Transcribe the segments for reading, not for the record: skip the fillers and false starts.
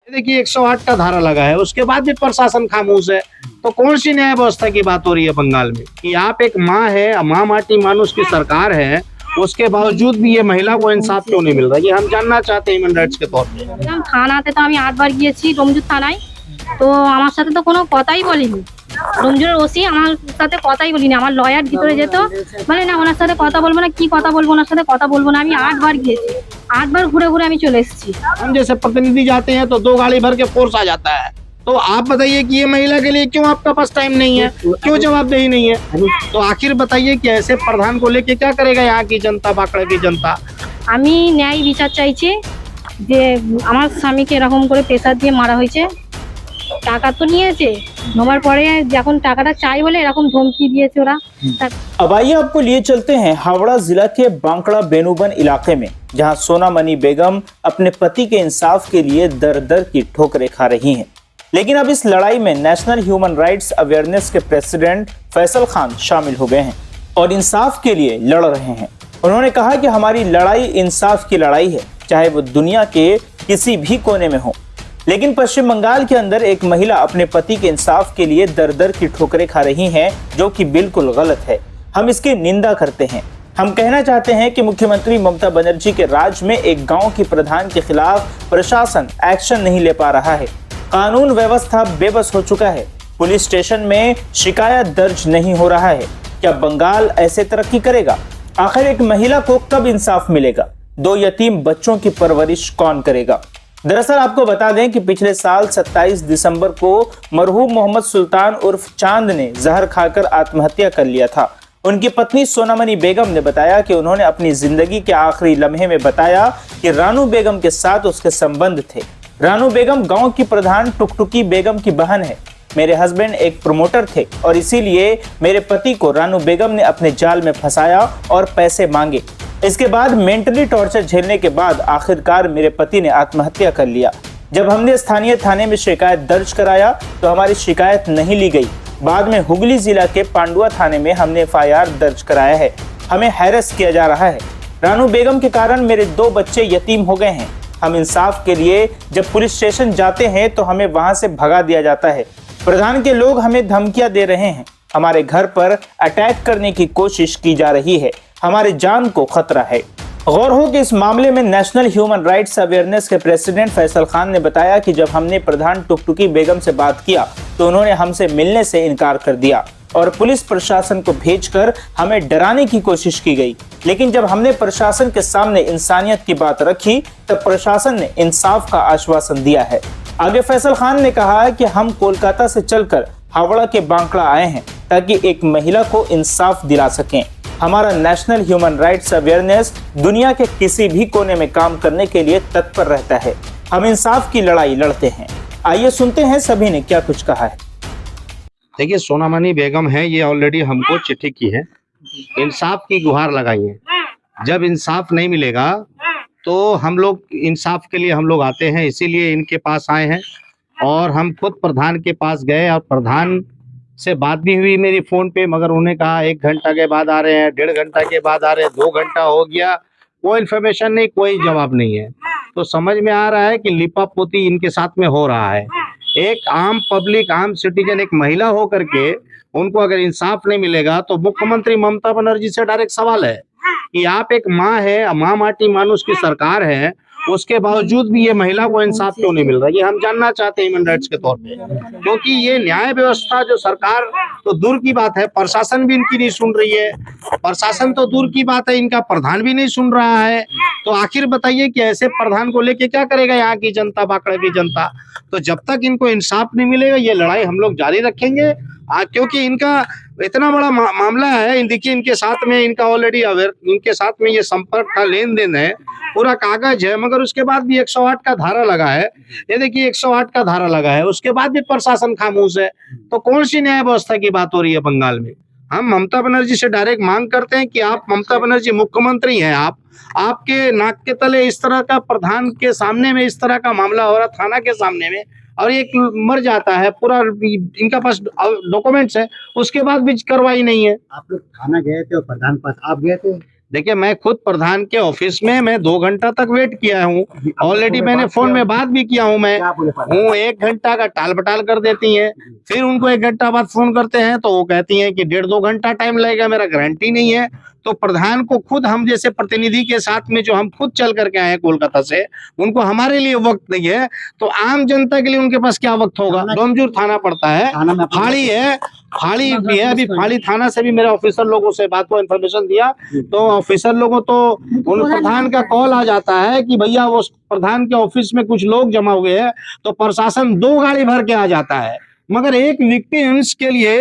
देखिए 108 का धारा लगा है, उसके बाद भी प्रशासन खामोश है। तो कौन सी न्याय व्यवस्था की बात हो रही है बंगाल में कि आप एक माँ है, माँ माटी मानुष की सरकार है, उसके बावजूद भी ये महिला को इंसाफ क्यों नहीं मिल रहा, ये हम जानना चाहते हैं ह्यूमन राइट्स के तौर पे। থানাতে তো আমি 8 বার গিয়েছি রমজুর থানায়, তো আমার সাথে তো কোনো কথাই বলেনি। রমজুরের ওসি আমার সাথে কথাই বলিনি, আমার লয়ার ভিতরে যেত, মানে না ওনার সাথে কথা বলবো না, কি কথা বলবো ওনার সাথে কথা বলবো না। আমি 8 বার গিয়েছি, 8 বার ঘুরে ঘুরে আমি चले এসেছি। हम जैसे प्रतिनिधि जाते हैं तो 2 गाड़ी भर के फोर्स आ जाता है। तो आप बताइए कि ये महिला के लिए क्यों आपका पास टाइम नहीं है, क्यों जवाबदेही नहीं है? तो आखिर बताइए कि ऐसे प्रधान को लेके क्या करेगा यहाँ की जनता, बांकुड़ा की जनता? আমি ন্যায় বিচার চাইছি যে আমার স্বামীকে এরকম করে প্রেসার দিয়ে মারা হয়েছে। টাকা তো নিয়েছে, নেওয়ার পরে যখন টাকাটা চাই বলে এরকম ধমকি দিয়েছে ওরা। अब आइए आपको लिए चलते हैं हावड़ा जिला के बांकड़ा बेनुबन इलाके में, जहां सोनामणि बेगम अपने पति के इंसाफ के लिए दर दर की ठोकरें खा रही हैं। लेकिन अब इस लड़ाई में नेशनल ह्यूमन राइट्स अवेयरनेस के प्रेसिडेंट फैसल खान शामिल हो गए हैं और इंसाफ के लिए लड़ रहे हैं। उन्होंने कहा कि हमारी लड़ाई इंसाफ की लड़ाई है, चाहे वो दुनिया के किसी भी कोने में हो। लेकिन पश्चिम बंगाल के अंदर एक महिला अपने पति के इंसाफ के लिए दर दर की ठोकरें खा रही हैं, जो कि बिल्कुल गलत है। हम इसकी निंदा करते हैं। हम कहना चाहते हैं कि मुख्यमंत्री ममता बनर्जी के राज में एक गांव की प्रधान के खिलाफ प्रशासन एक्शन नहीं ले पा रहा है। कानून व्यवस्था बेबस हो चुका है। पुलिस स्टेशन में शिकायत दर्ज नहीं हो रहा है। क्या बंगाल ऐसे तरक्की करेगा? आखिर एक महिला को कब इंसाफ मिलेगा? 2 यतीम बच्चों की परवरिश कौन करेगा? दरअसल आपको बता दें कि पिछले साल 27 दिसंबर को मरहूम मोहम्मद सुल्तान उर्फ चांद ने जहर खाकर आत्महत्या कर लिया था। उनकी पत्नी सोनामणि बेगम ने बताया कि उन्होंने अपनी जिंदगी के आखिरी लम्हे में बताया कि रानू बेगम के साथ उसके संबंध थे। रानू बेगम गांव की प्रधान टुकटुकी बेगम की बहन है। मेरे हस्बैंड एक प्रमोटर थे और इसीलिए मेरे पति को रानू बेगम ने अपने जाल में फंसाया और पैसे मांगे। इसके बाद मेंटली टॉर्चर झेलने के बाद आखिरकार मेरे पति ने आत्महत्या कर लिया। जब हमने स्थानीय थाने में शिकायत दर्ज कराया तो हमारी शिकायत नहीं ली गई। बाद में हुगली जिला के पांडुआ थाने में हमने FIR दर्ज कराया है। हमें हैरेस किया जा रहा है। रानू बेगम के कारण मेरे 2 बच्चे यतीम हो गए हैं। हम इंसाफ के लिए जब पुलिस स्टेशन जाते हैं तो हमें वहां से भगा दिया जाता है। प्रधान के लोग हमें धमकियां दे रहे हैं। हमारे घर पर अटैक करने की कोशिश की जा रही है। हमारे जान को खतरा है। गौर हो कि इस मामले में नेशनल ह्यूमन राइट्स अवेयरनेस के प्रेसिडेंट फैसल खान ने बताया कि जब हमने प्रधान टुकटुकी बेगम से बात किया तो उन्होंने हमसे मिलने से इनकार कर दिया और पुलिस प्रशासन को भेजकर हमें डराने की कोशिश की गई। लेकिन जब हमने प्रशासन के सामने इंसानियत की बात रखी तब प्रशासन ने इंसाफ का आश्वासन दिया है। आगे फैसल खान ने कहा कि हम कोलकाता से चलकर हावड़ा के बांकड़ा आए हैं ताकि एक महिला को इंसाफ दिला सकें। हमारा नेशनल ह्यूमन राइट्स अवेयरनेस दुनिया के किसी भी कोने में काम करने के लिए तत्पर रहता है। हम इंसाफ की लड़ाई लड़ते हैं। आइए सुनते हैं सभी ने क्या कुछ कहा है। देखिए सोनामणि बेगम है, ये ऑलरेडी हमको चिट्ठी की है, इंसाफ की गुहार लगाई है। जब इंसाफ नहीं मिलेगा तो हम लोग इंसाफ के लिए हम लोग आते हैं, इसीलिए इनके पास आए हैं। और हम खुद प्रधान के पास गए और प्रधान से बात भी हुई मेरी फोन पे, मगर उन्होंने कहा 1 घंटा के बाद आ रहे हैं, 1.5 घंटा के बाद आ रहे हैं, 2 घंटा हो गया, कोई इन्फॉर्मेशन नहीं, कोई जवाब नहीं है। तो समझ में आ रहा है कि लिपापोती इनके साथ में हो रहा है। एक आम पब्लिक, आम सिटीजन, एक महिला हो करके उनको अगर इंसाफ नहीं मिलेगा तो मुख्यमंत्री ममता बनर्जी से डायरेक्ट सवाल है कि आप एक माँ है, माँ माटी मानुष की सरकार है, उसके बावजूद भी ये महिला को इंसाफ क्यों नहीं मिल रहा, ये हम जानना चाहते हैं ह्यूमन राइट्स के तौर पे। क्योंकि ये न्याय व्यवस्था जो सरकार तो दूर की बात है, प्रशासन भी इनकी नहीं सुन रही है। प्रशासन तो दूर की बात है, इनका प्रधान भी नहीं सुन रहा है। तो आखिर बताइए कि ऐसे प्रधान को लेके क्या करेगा यहाँ की जनता, बांकुड़ा की जनता? तो जब तक इनको इंसाफ नहीं मिलेगा ये लड़ाई हम लोग जारी रखेंगे। क्योंकि इनका इतना बड़ा मामला है। देखिए इनके साथ में इनका ऑलरेडी इनके साथ में ये संपर्क का लेन देन है, पूरा कागज है, मगर उसके बाद भी 108 का धारा लगा है। ये देखिए 108 का धारा लगा है, उसके बाद भी प्रशासन खामोश है। तो कौन सी न्याय व्यवस्था की बात हो रही है बंगाल में? हम ममता बनर्जी से डायरेक्ट मांग करते हैं कि आप, ममता बनर्जी मुख्यमंत्री हैं, आपके नाक के तले इस तरह का, प्रधान के सामने में इस तरह का मामला हो रहा, थाना के सामने में, और एक मर जाता है, पूरा इनका पास डॉक्यूमेंट्स है, उसके बाद भी कार्रवाई नहीं है। आप लोग थाना गए थे और प्रधान पास आप गए थे? देखिए मैं खुद प्रधान के ऑफिस में मैं 2 घंटा तक वेट किया हूँ, ऑलरेडी मैंने फोन में बात भी किया हूँ। मैं हूँ 1 घंटा का टाल बटाल कर देती हैं, फिर उनको 1 घंटा बाद फोन करते हैं तो वो कहती हैं कि 1.5-2 घंटा टाइम लगेगा, मेरा गारंटी नहीं है। तो प्रधान को खुद हम जैसे प्रतिनिधि के साथ में जो हम खुद चल करके आए हैं कोलकाता से, उनको हमारे लिए वक्त नहीं है, तो आम जनता के लिए उनके पास क्या वक्त होगा। डोमजूर थाना पड़ता है, फाड़ी है, फाड़ी भी है। अभी फाड़ी थाना से भी मेरे ऑफिसर लोगों से बात को इन्फॉर्मेशन दिया, तो ऑफिसर लोगों तो उन प्रधान का कॉल आ जाता है कि भैया वो प्रधान के ऑफिस में कुछ लोग जमा हुए हैं, तो प्रशासन 2 गाड़ी भर के आ जाता है। मगर एक विक्टिम्स के लिए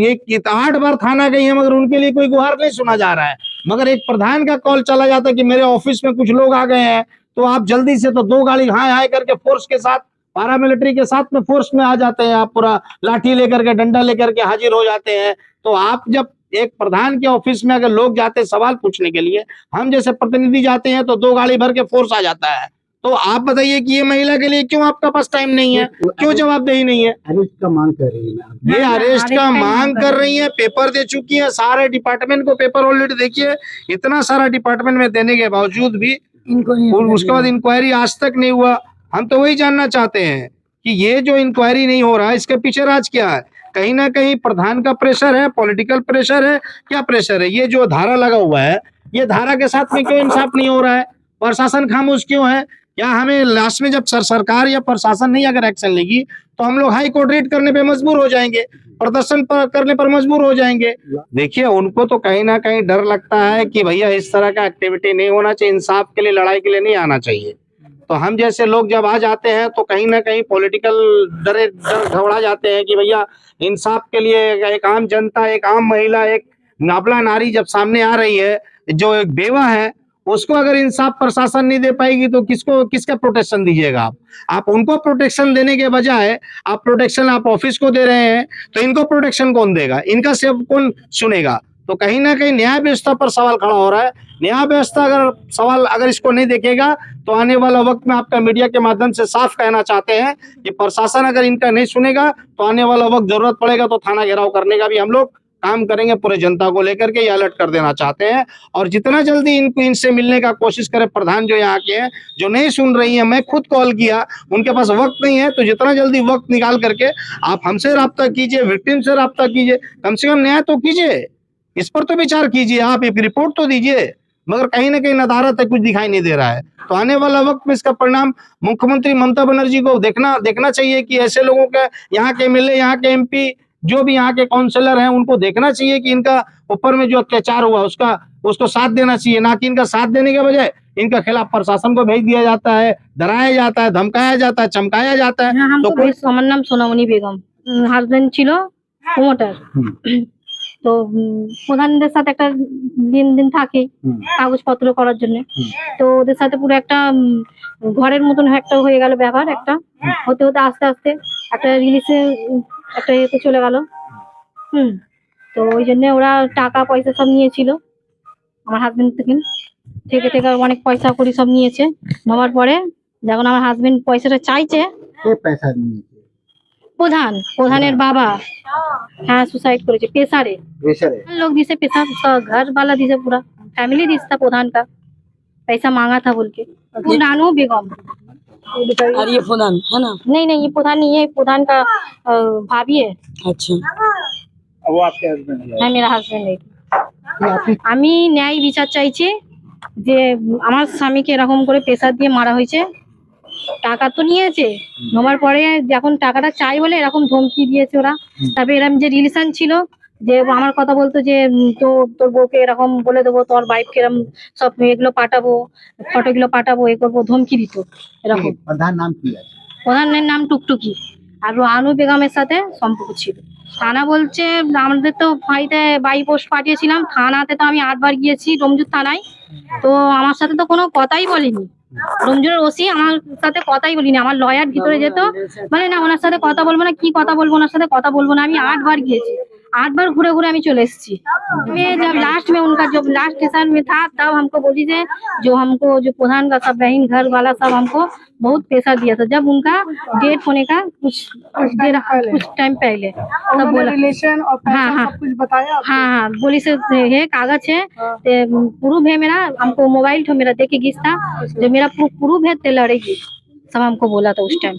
एक 8 बार थाना गई है, मगर उनके लिए कोई गुहार नहीं सुना जा रहा है। मगर एक प्रधान का कॉल चला जाता है कि मेरे ऑफिस में कुछ लोग आ गए हैं, तो आप जल्दी से तो 2 गाड़ी हाय हाय करके फोर्स के साथ, पैरामिलिट्री के साथ में फोर्स में आ जाते हैं। आप पूरा लाठी लेकर के, डंडा लेकर के हाजिर हो जाते हैं। तो आप जब एक प्रधान के ऑफिस में अगर लोग जाते हैं सवाल पूछने के लिए, हम जैसे प्रतिनिधि जाते हैं तो 2 गाड़ी भर के फोर्स आ जाता है। तो आप बताइए कि ये महिला के लिए क्यों आपका पास टाइम नहीं है, क्यों जवाबदेही नहीं है? अरेस्ट का मांग कर रही है, ये अरेस्ट का मांग कर रही है, पेपर दे चुकी है, सारे डिपार्टमेंट को पेपर ऑलरेडी देखिए, इतना सारा डिपार्टमेंट में देने के बावजूद भी उसके बाद इंक्वायरी आज तक नहीं हुआ। हम तो वही जानना चाहते हैं कि ये जो इंक्वायरी नहीं हो रहा है, इसके पीछे राज क्या है? कहीं ना कहीं प्रधान का प्रेशर है, पॉलिटिकल प्रेशर है, क्या प्रेशर है? ये जो धारा लगा हुआ है, ये धारा के साथ में क्यों इंसाफ नहीं हो रहा है? प्रशासन खामोश क्यों है? क्या हमें लास्ट में जब सरकार या प्रशासन नहीं अगर एक्शन लेगी तो हम लोग हाई कोर्ट रेड करने पे मजबूर हो जाएंगे, प्रदर्शन करने पर मजबूर हो जाएंगे। देखिए उनको तो कहीं ना कहीं डर लगता है कि भैया इस तरह का एक्टिविटी नहीं होना चाहिए, इंसाफ के लिए, लड़ाई के लिए नहीं आना चाहिए। तो हम जैसे लोग जब आ जाते हैं तो कहीं ना कहीं पॉलिटिकल डर घबरा जाते हैं कि भैया इंसाफ के लिए एक आम जनता, एक आम महिला, एक नाबला नारी जब सामने आ रही है, जो एक बेवा है, उसको अगर इंसाफ प्रशासन नहीं दे पाएगी तो किसका प्रोटेक्शन दीजिएगा आप उनको प्रोटेक्शन देने के बजाय आप प्रोटेक्शन आप ऑफिस को दे रहे हैं, तो इनको प्रोटेक्शन कौन देगा? इनका सिर्फ कौन सुनेगा? तो कहीं ना कहीं न्याय व्यवस्था पर सवाल खड़ा हो रहा है। न्याय व्यवस्था अगर इसको नहीं देखेगा तो आने वाला वक्त में आपका मीडिया के माध्यम से साफ कहना चाहते हैं कि प्रशासन अगर इनका नहीं सुनेगा तो आने वाला वक्त जरूरत पड़ेगा तो थाना घेराव करने का भी हम लोग काम करेंगे, पूरे जनता को लेकर के ये अलर्ट कर देना चाहते हैं। और जितना जल्दी इनसे मिलने का कोशिश करें, प्रधान जो यहाँ के हैं जो नहीं सुन रही है, मैं खुद कॉल किया, उनके पास वक्त नहीं है, तो जितना जल्दी वक्त निकाल करके आप हमसे राब्ता कीजिए, विक्टिम से राब्ता कीजिए, कम से कम न्याय तो कीजिए, इस पर तो विचार कीजिए, आप एक रिपोर्ट तो दीजिए। मगर कहीं ना कहीं नदारत है, कुछ दिखाई नहीं दे रहा है। तो आने वाला वक्त में इसका परिणाम मुख्यमंत्री ममता बनर्जी को देखना चाहिए कि ऐसे लोगों का, यहाँ के एमएलए, यहाँ के एमपी, जो भी यहाँ के काउंसलर हैं, उनको देखना चाहिए कि इनका ऊपर में जो अत्याचार हुआ उसको साथ देना चाहिए, ना कि इनका साथ देने के बजाय इनका खिलाफ प्रशासन को भेज दिया जाता है, डराया जाता है, धमकाया जाता है, चमकाया जाता है। तो আমার নাম সোনামণি বেগম, হাজবেন্ড ছিল প্রমোটার। তো প্রধানদের সাথে একটা দিন থাকে কাগজপত্র করার জন্য। তো ওদের সাথে পুরো একটা ঘরের মতন একটা হয়ে গেল ব্যাপার, একটা হতে হতে আস্তে আস্তে একটা রিলিজে একটা ইয়েতে চলে গেল। তো ওই জন্য ওরা টাকা পয়সা সব নিয়েছিল আমার হাজবেন্ড থেকে অনেক পয়সা করি সব নিয়েছে। নেওয়ার পরে যখন আমার হাজবেন্ড পয়সাটা চাইছে, কে পয়সা নিয়েছে? প্রধানের বাবা, হ্যাঁ, সুসাইড করেছে প্রেসারে। लोग दिसे पैसा, घर वाला दिसे, पूरा फैमिली दिसता प्रधान का पैसा मांगा था बोल के। नानू बेगम। और ये प्रधान है ना? नहीं, ये प्रधान नहीं है, प्रधान का भाभी है। अच्छा, वो आपके हस्बैंड है? হ্যাঁ, मेरा হাজবেন্ড। আমি ন্যায় বিচার চাইছি যে আমার স্বামীকে এরকম করে প্রেসার দিয়ে মারা হয়েছে। টাকা তো নিয়েছে, নেওয়ার পরে যখন টাকাটা চাই বলে এরকম ধমকি দিয়েছে ওরা। তারপরে এরকম যে রিলেশন ছিল, যে আমার কথা বলতো যে তোর বউকে এরকম বলে দেবো, তোর ওয়াইফকে এরকম সব এগুলো পাঠাবো, ফটোগুলো পাঠাবো, এ করবো, ধমকি দিত এরকম। প্রধান নাম কি আছে? প্রধানের নাম টুকটুকি, আর আনু বেগমের সাথে সম্পর্ক ছিল। থানা বলছে, আমাদের তো ফাঁড়িতে বাই পোস্ট পাঠিয়েছিলাম, থানাতে তো আমি 8 বার গিয়েছি, ডোমজুর থানায়। তো আমার সাথে তো কোনো কথাই বলেনি, ডোমজুরের ওসি আমার সাথে কথাই বলিনি। আমার লয়ার ভিতরে যেত, মানে না ওনার সাথে কথা বলবো না, কি কথা বলবো, ওনার সাথে কথা বলবো না। আমি 8 বার গিয়েছি, 8 बार घूरे घूरे हमें चले एसেছি। मैं जब लास्ट में उनका जब लास्ट स्टेशन में था तब हमको बोली थे जो हमको जो प्रधान का सब बहन घर वाला सब हमको बहुत पैसा दिया था जब उनका डेट होने का कुछ टाइम पहले तब बोला रिलेशन और पैसा हाँ, हाँ। सब कुछ बताया आपको? हाँ बोली से है कागज है प्रूफ है मेरा हमको मोबाइल तो मेरा देके गिस था जो मेरा प्रूफ है ते लड़ेगी सब हमको बोला था उस टाइम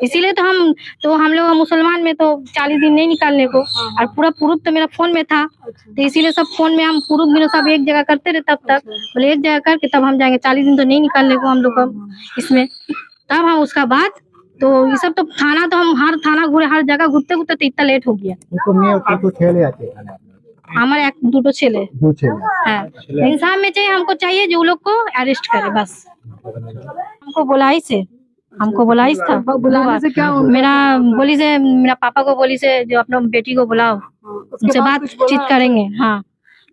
इसीलिए तो हम लोग मुसलमान में तो 40 दिन नहीं निकालने को और पूरा प्रूफ तो मेरा फोन में था तो इसीलिए सब फोन में हम प्रूफ भी सब एक जगह करते रहे तब तक बोले एक जगह करके तब हम जाएंगे 40 दिन तो नहीं निकालने को हम लोग को इसमें तब हम उसका बाद तो ये सब तो थाना तो हम हर थाना घूरे हर जगह घूरते घूरते तो इतना लेट हो गया उनको मैं उसको खेले आते हैं हमारे एक दुटो छेले दो छेले हाँ इंसान में चाहिए हमको चाहिए जो लोग को अरेस्ट करे बस हमको बुलाई था बुलाने से क्या होगा? मेरा बोली से मेरा पापा को बोली से जो अपना बेटी को बुलाओ उनसे बातचीत करेंगे हाँ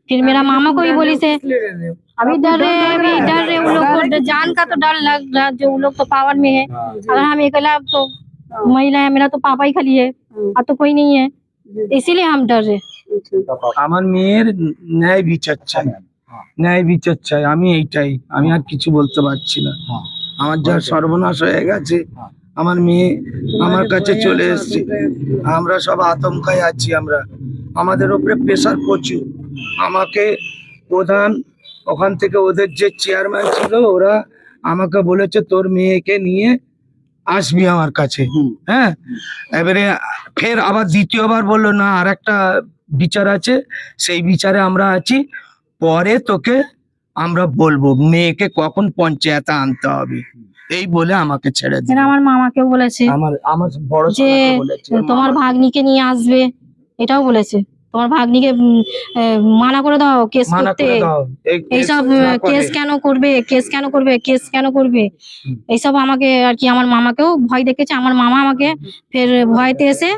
फिर मेरा मामा को भी बोली से अभी डर रहे उन लोग को जान का तो डर लग रहा जो उन लोग तो पावर में है अगर हम अकेला तो महिला है मेरा तो पापा ही खाली है और तो कोई नहीं है इसीलिए हम डर रहे আমার মেয়ের ন্যায় বিচার চাই ন্যায় বিচার চাই আমি এইটাই আমি আর কিছু বলতে পারছি না আমার যা সর্বনাশ হয়ে গেছে আমার মেয়ে আমার কাছে চলে এসেছে আমরা সব আতঙ্কায় আছি আমরা আমাদের উপরে প্রেসার প্রচুর আমাকে প্রধান ওখান থেকে ওদের যে চেয়ারম্যান ছিল ওরা আমাকে বলেছে তোর মেয়েকে নিয়ে আসবি আমার কাছে হ্যাঁ এবারে ফের আবার দ্বিতীয়বার বললো না আর একটা বিচার আছে সেই বিচারে আমরা আছি পরে তোকে আমরা বলবো মেয়েকে কখন পঞ্চায়েতে আনতে হবে এই বলে আমাকে ছেড়ে দিল আমার মামাকেও বলেছে আমার বড় যে সোনাকে বলেছে তোমার ভাগ্নিকে নিয়ে আসবে এটাও বলেছে তোমার ভাগ্নিকে মানা করে দাও কেস মানা করতে করে দাও এইসব কেস কেন করবে এইসব আমাকে আর কি আমার মামাকেও ভয় দেখেছে আমার মামা আমাকে ফের ভয়তে এসে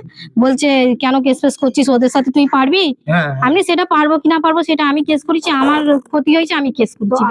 বলছে কেন কেস ফেস করছিস ওদের সাথে তুই পারবি হ্যাঁ আমি সেটা পারবো কিনা পারবো সেটা আমি কেস করেছি আমার ক্ষতি হয়েছে আমি কেস করছি